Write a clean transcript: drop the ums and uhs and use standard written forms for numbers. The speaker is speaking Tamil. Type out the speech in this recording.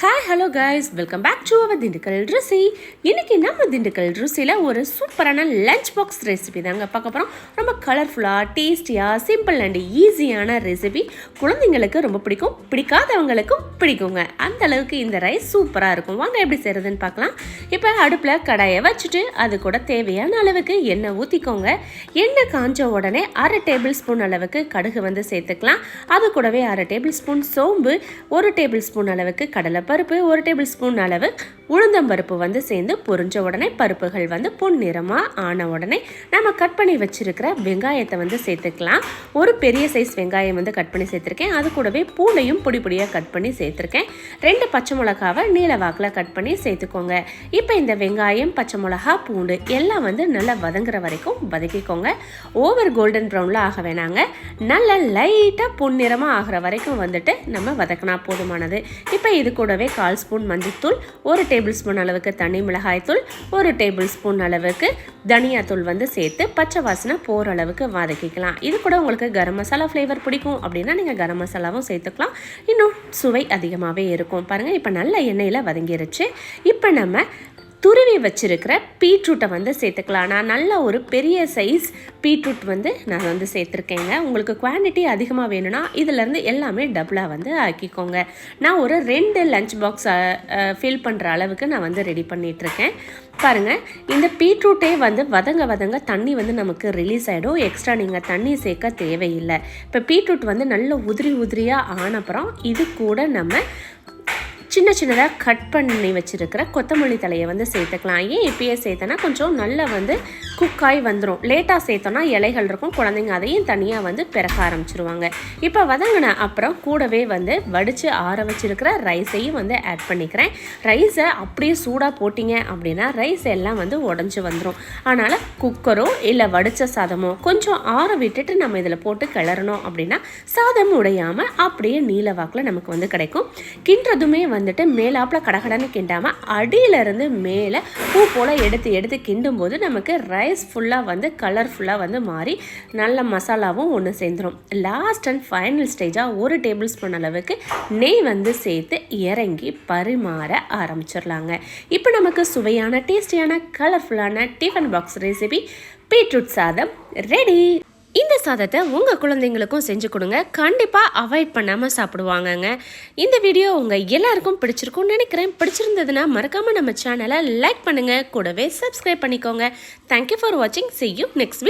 Hi hello guys, welcome back to our Dindigul Ruchi. இன்றைக்கி நம்ம திண்டுக்கல் ருசியில் ஒரு சூப்பரான லஞ்ச் பாக்ஸ் ரெசிபி தாங்க பார்க்க போகிறோம். ரொம்ப கலர்ஃபுல்லாக, டேஸ்டியாக, சிம்பிள் அண்ட் ஈஸியான ரெசிபி. குழந்தைங்களுக்கு ரொம்ப பிடிக்கும், பிடிக்காதவங்களுக்கும் பிடிக்குங்க. அந்த அளவுக்கு இந்த ரைஸ் சூப்பராக இருக்கும். வாங்க எப்படி செய்கிறதுன்னு பார்க்கலாம். இப்போ அடுப்பில் கடாயை வச்சுட்டு அது கூட தேவையான அளவுக்கு எண்ணெய் ஊற்றிக்கோங்க. எண்ணெய் காஞ்ச உடனே 1/2 டேபிள் ஸ்பூன் அளவுக்கு கடுகு வந்து சேர்த்துக்கலாம். அது கூடவே 1/2 டேபிள் ஸ்பூன் சோம்பு, 1 டேபிள் ஸ்பூன் அளவுக்கு கடலை பருப்பு, 1 டேபிள் ஸ்பூன் அளவு உளுந்தம்பருப்பு வந்து சேர்ந்து பொரிஞ்ச உடனே பருப்புகள் வந்து பொன்னிறமாக ஆன உடனே நம்ம கட் பண்ணி வச்சிருக்கிற வெங்காயத்தை வந்து சேர்த்துக்கலாம். ஒரு பெரிய சைஸ் வெங்காயம் வந்து கட் பண்ணி சேர்த்துருக்கேன். அது கூடவே பூண்டையும் பொடி பொடியாக கட் பண்ணி சேர்த்துருக்கேன். 2 பச்சை மிளகாவை நீல வாக்கில் கட் பண்ணி சேர்த்துக்கோங்க. இப்போ இந்த வெங்காயம், பச்சை மிளகா, பூண்டு எல்லாம் வந்து நல்லா வதங்குற வரைக்கும் வதக்கிக்கோங்க. ஓவர் கோல்டன் ப்ரௌனில் ஆக வேணாங்க, நல்லா லைட்டாக பொன்னிறமாக ஆகிற வரைக்கும் வந்துட்டு நம்ம வதக்கினா போதுமானது. இப்போ இது கூடவே 1/4 ஸ்பூன் மஞ்சள்தூள், 1 டேபிள் ஸ்பூன் அளவுக்கு தனி மிளகாய் தூள், 1 டேபிள் ஸ்பூன் அளவுக்கு தனியாத்தூள் வந்து சேர்த்து பச்சை வாசனை போகிற அளவுக்கு வதக்கிக்கலாம். இது கூட உங்களுக்கு கரம் மசாலா ஃப்ளேவர் பிடிக்கும் அப்படின்னா நீங்கள் கரம் மசாலாவும் சேர்த்துக்கலாம். இன்னும் சுவை அதிகமாகவே இருக்கும். பாருங்கள், இப்போ நல்ல எண்ணெயில் வதங்கிருச்சு. இப்போ நம்ம துருவி வச்சிருக்கிற பீட்ரூட்டை வந்து சேர்த்துக்கலாம். நான் நல்ல ஒரு பெரிய சைஸ் பீட்ரூட் வந்து நான் வந்து சேர்த்துருக்கேங்க. உங்களுக்கு குவான்டிட்டி அதிகமாக வேணும்னா இதிலேருந்து எல்லாமே டபுளாக வந்து ஆக்கிக்கோங்க. நான் ஒரு 2 லஞ்ச் பாக்ஸ் ஃபில் பண்ணுற அளவுக்கு நான் வந்து ரெடி பண்ணிகிட்ருக்கேன். பாருங்கள், இந்த பீட்ரூட்டே வந்து வதங்க தண்ணி வந்து நமக்கு ரிலீஸ் ஆகிடும். எக்ஸ்ட்ரா நீங்கள் தண்ணி சேர்க்க தேவையில்லை. இப்போ பீட்ரூட் வந்து நல்ல உதிரியாக ஆனப்புறம் இது கூட நம்ம சின்னதாக கட் பண்ணி வச்சுருக்கிற கொத்தமல்லி தலையை வந்து சேர்த்துக்கலாம். ஏன் இப்பயே சேர்த்தனா கொஞ்சம் நல்லா வந்து குக்காய் வந்துடும். லேட்டாக சேர்த்தோன்னா இலைகள் இருக்கும், குழந்தைங்க அதையும் தனியாக வந்து பிறக்க ஆரம்பிச்சிருவாங்க. இப்போ வதங்கின அப்புறம் கூடவே வந்து வடித்து ஆற வச்சுருக்கிற ரைஸையும் வந்து ஆட் பண்ணிக்கிறேன். ரைஸை அப்படியே சூடாக போட்டிங்க அப்படின்னா ரைஸ் எல்லாம் வந்து உடஞ்சி வந்துடும். அதனால் குக்கரோ இல்லை வடித்த சாதமோ கொஞ்சம் ஆற விட்டுட்டு நம்ம இதில் போட்டு கிளறணும் அப்படின்னா சாதம் உடையாமல் அப்படியே நீல வாக்கில் நமக்கு வந்து கிடைக்கும். கிண்டுறதுமே வந்துட்டு மேலாப்பில் கடகடன்னு கிண்டாமல் அடியிலேருந்து மேலே பூ போல் எடுத்து கிண்டும் போது நமக்கு ரைஸ் ஃபுல்லாக வந்து கலர்ஃபுல்லாக வந்து மாறி நல்ல மசாலாவும் ஒன்று சேர்ந்துடும். லாஸ்ட் அண்ட் ஃபைனல் ஸ்டேஜாக 1 டேபிள் ஸ்பூன் அளவுக்கு நெய் வந்து சேர்த்து இறங்கி பரிமாற ஆரம்பிச்சிடலாங்க. இப்போ நமக்கு சுவையான, டேஸ்டியான, கலர்ஃபுல்லான டிஃபன் பாக்ஸ் ரெசிபி பீட்ரூட் சாதம் ரெடி. இந்த சாதத்தை உங்கள் குழந்தைங்களுக்கும் செஞ்சு கொடுங்க. கண்டிப்பாக அவாய்ட் பண்ணாமல் சாப்பிடுவாங்கங்க. இந்த வீடியோ உங்கள் எல்லாருக்கும் பிடிச்சிருக்கும்னு நினைக்கிறேன். பிடிச்சிருந்ததுன்னா மறக்காமல் நம்ம சேனலை லைக் பண்ணுங்கள், கூடவே சப்ஸ்கிரைப் பண்ணிக்கோங்க. தேங்க்யூ ஃபார் வாட்சிங். See you next week.